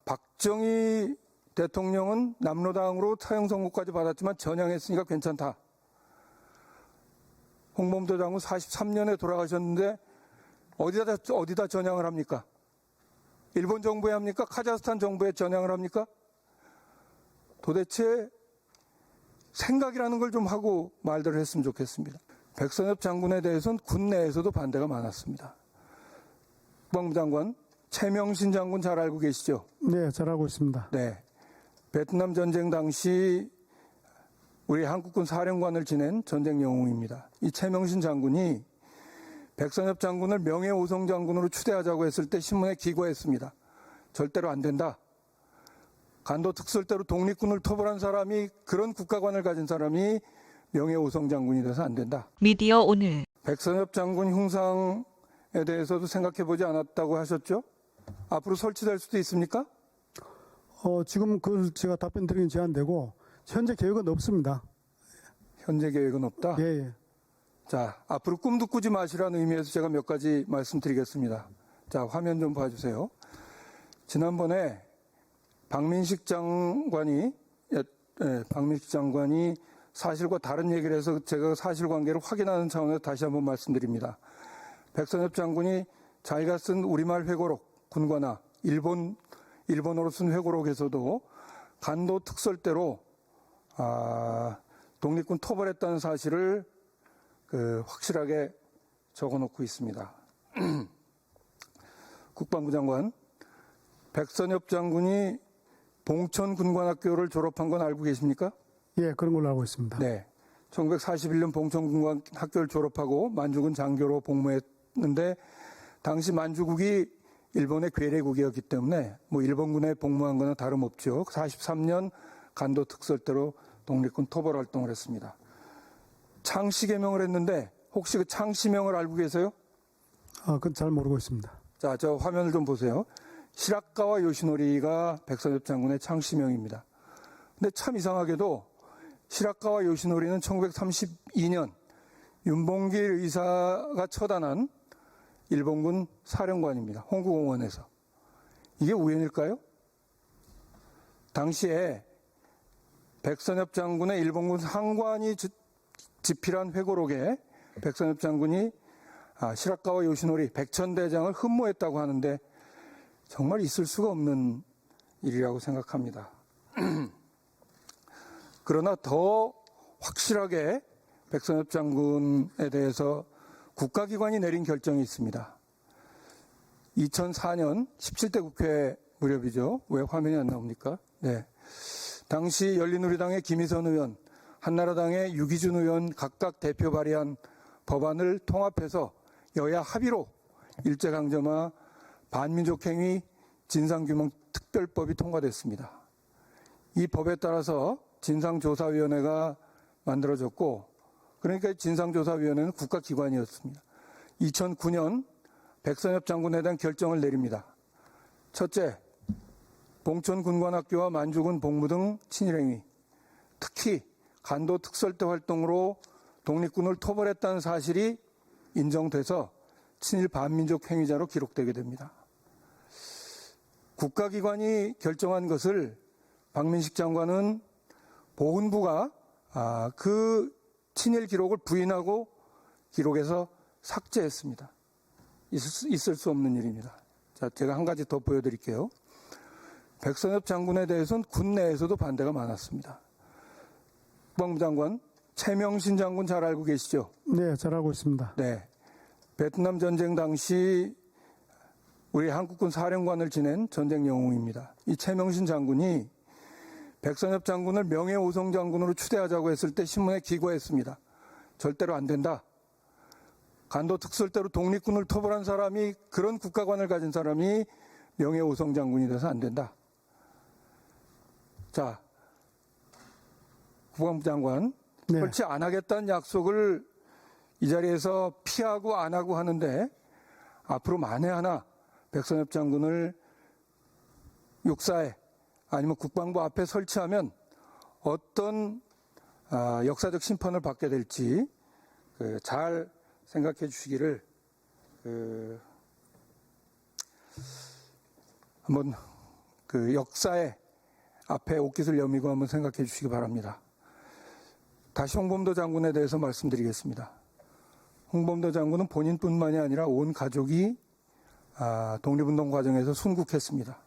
박정희 대통령은 남로당으로 사형 선고까지 받았지만 전향했으니까 괜찮다. 홍범도 장군 43년에 돌아가셨는데 어디다 전향을 합니까? 일본 정부에 합니까? 카자흐스탄 정부에 전향을 합니까? 도대체 생각이라는 걸 좀 하고 말들을 했으면 좋겠습니다. 백선엽 장군에 대해서는 군 내에서도 반대가 많았습니다. 국방부 장관 최명신 장군 잘 알고 계시죠? 네, 잘 알고 있습니다. 네. 베트남 전쟁 당시 우리 한국군 사령관을 지낸 전쟁 영웅입니다. 이 최명신 장군이 백선엽 장군을 명예오성 장군으로 추대하자고 했을 때 신문에 기고했습니다. 절대로 안 된다. 간도 특설대로 독립군을 토벌한 사람이, 그런 국가관을 가진 사람이 명예오성 장군이 돼서 안 된다. 미디어 오늘 백선엽 장군 흉상에 대해서도 생각해보지 않았다고 하셨죠? 앞으로 설치될 수도 있습니까? 지금 그걸 제가 답변 드리긴 제한되고 현재 계획은 없습니다. 현재 계획은 없다? 예, 예. 자, 앞으로 꿈도 꾸지 마시라는 의미에서 제가 몇 가지 말씀드리겠습니다. 자, 화면 좀 봐주세요. 지난번에 박민식 장관이 사실과 다른 얘기를 해서 제가 사실관계를 확인하는 차원에서 다시 한번 말씀드립니다. 백선엽 장군이 자기가 쓴 우리말 회고록, 군관화, 일본어로 쓴 회고록에서도 간도 특설대로 독립군 토벌했다는 사실을 확실하게 적어놓고 있습니다. 국방부 장관, 백선엽 장군이 봉천군관학교를 졸업한 건 알고 계십니까? 예, 그런 걸로 알고 있습니다. 네. 1941년 봉천군관학교를 졸업하고 만주군 장교로 복무했는데 당시 만주국이 일본의 괴뢰국이었기 때문에 뭐 일본군에 복무한 거나 다름없죠. 43년 간도 특설대로 독립군 토벌 활동을 했습니다. 창씨개명을 했는데 혹시 그 창씨명을 알고 계세요? 그건 잘 모르고 있습니다. 자, 저 화면을 좀 보세요. 시라카와 요시노리가 백선엽 장군의 창씨명입니다. 근데 참 이상하게도 시라카와 요시노리는 1932년 윤봉길 의사가 처단한 일본군 사령관입니다. 홍구공원에서. 이게 우연일까요? 당시에 백선엽 장군의 일본군 상관이 집필한 회고록에 백선엽 장군이 시라카와 요시노리 백천대장을 흠모했다고 하는데 정말 있을 수가 없는 일이라고 생각합니다. 그러나 더 확실하게 백선엽 장군에 대해서 국가기관이 내린 결정이 있습니다. 2004년 17대 국회 무렵이죠. 왜 화면이 안 나옵니까? 네. 당시 열린우리당의 김희선 의원, 한나라당의 유기준 의원 각각 대표 발의한 법안을 통합해서 여야 합의로 일제강점화 반민족행위 진상규명 특별법이 통과됐습니다. 이 법에 따라서 진상조사위원회가 만들어졌고, 그러니까 진상조사위원회는 국가기관이었습니다. 2009년 백선엽 장군에 대한 결정을 내립니다. 첫째, 봉천군관학교와 만주군 복무 등 친일행위, 특히 간도 특설대 활동으로 독립군을 토벌했다는 사실이 인정돼서 친일 반민족 행위자로 기록되게 됩니다. 국가기관이 결정한 것을 박민식 장관은 보훈부가 그 친일 기록을 부인하고 기록에서 삭제했습니다. 있을 수 없는 일입니다. 자, 제가 한 가지 더 보여드릴게요. 백선엽 장군에 대해서는 군 내에서도 반대가 많았습니다. 국방부 장관 최명신 장군 잘 알고 계시죠? 네, 잘 알고 있습니다. 네. 베트남 전쟁 당시 우리 한국군 사령관을 지낸 전쟁 영웅입니다. 이 최명신 장군이 백선엽 장군을 명예오성 장군으로 추대하자고 했을 때 신문에 기고했습니다. 절대로 안 된다. 간도 특설대로 독립군을 토벌한 사람이, 그런 국가관을 가진 사람이 명예오성 장군이 돼서 안 된다. 자, 국방부 장관, 네. 설치 안 하겠다는 약속을 이 자리에서 피하고 안 하고 하는데 앞으로 만에 하나 백선엽 장군을 육사에 아니면 국방부 앞에 설치하면 어떤 역사적 심판을 받게 될지 잘 생각해 주시기를 한번 그 역사의 앞에 옷깃을 여미고 한번 생각해 주시기 바랍니다. 다시 홍범도 장군에 대해서 말씀드리겠습니다. 홍범도 장군은 본인뿐만이 아니라 온 가족이 독립운동 과정에서 순국했습니다.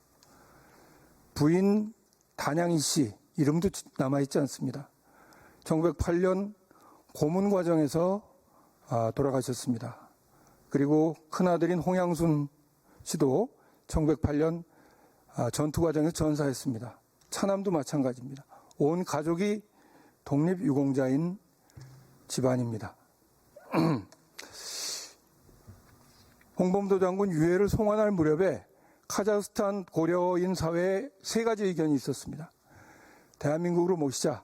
부인 단양이 씨 이름도 남아있지 않습니다. 1908년 고문 과정에서 돌아가셨습니다. 그리고 큰아들인 홍양순 씨도 1908년 전투 과정에서 전사했습니다. 차남도 마찬가지입니다. 온 가족이 독립유공자인 집안입니다. 홍범도 장군 유해를 송환할 무렵에 카자흐스탄 고려인 사회에 세 가지 의견이 있었습니다. 대한민국으로 모시자.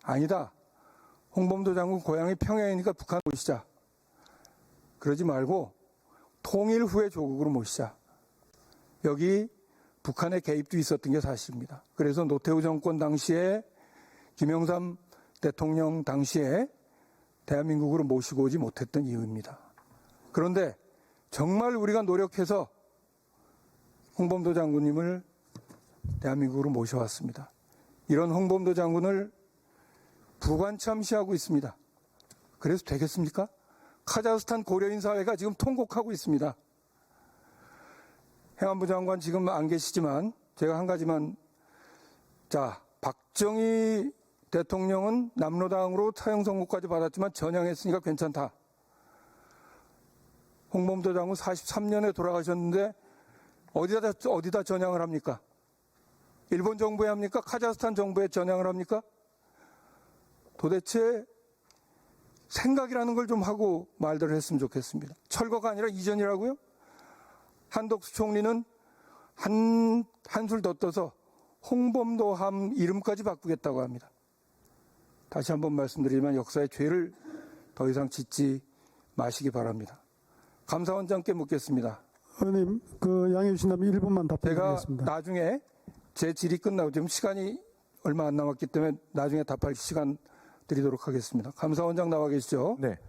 아니다. 홍범도 장군 고향이 평양이니까 북한 모시자. 그러지 말고 통일 후에 조국으로 모시자. 여기 북한의 개입도 있었던 게 사실입니다. 그래서 노태우 정권 당시에 김영삼 대통령 당시에 대한민국으로 모시고 오지 못했던 이유입니다. 그런데 정말 우리가 노력해서 홍범도 장군님을 대한민국으로 모셔왔습니다. 이런 홍범도 장군을 부관참시하고 있습니다. 그래서 되겠습니까? 카자흐스탄 고려인 사회가 지금 통곡하고 있습니다. 행안부 장관 지금 안 계시지만 제가 한 가지만, 박정희 대통령은 남로당으로 사형 선고까지 받았지만 전향했으니까 괜찮다. 홍범도 장군 43년에 돌아가셨는데 어디다 전향을 합니까? 일본 정부에 합니까? 카자흐스탄 정부에 전향을 합니까? 도대체 생각이라는 걸 좀 하고 말들을 했으면 좋겠습니다. 철거가 아니라 이전이라고요? 한덕수 총리는 한술 더 떠서 홍범도함 이름까지 바꾸겠다고 합니다. 다시 한번 말씀드리지만 역사의 죄를 더 이상 짓지 마시기 바랍니다. 감사원장께 묻겠습니다. 의원님, 양해해 주신다면 1분만 제가 답변드리겠습니다. 나중에 제 질의 끝나고 지금 시간이 얼마 안 남았기 때문에 나중에 답할 시간 드리도록 하겠습니다. 감사원장 나와 계시죠? 네.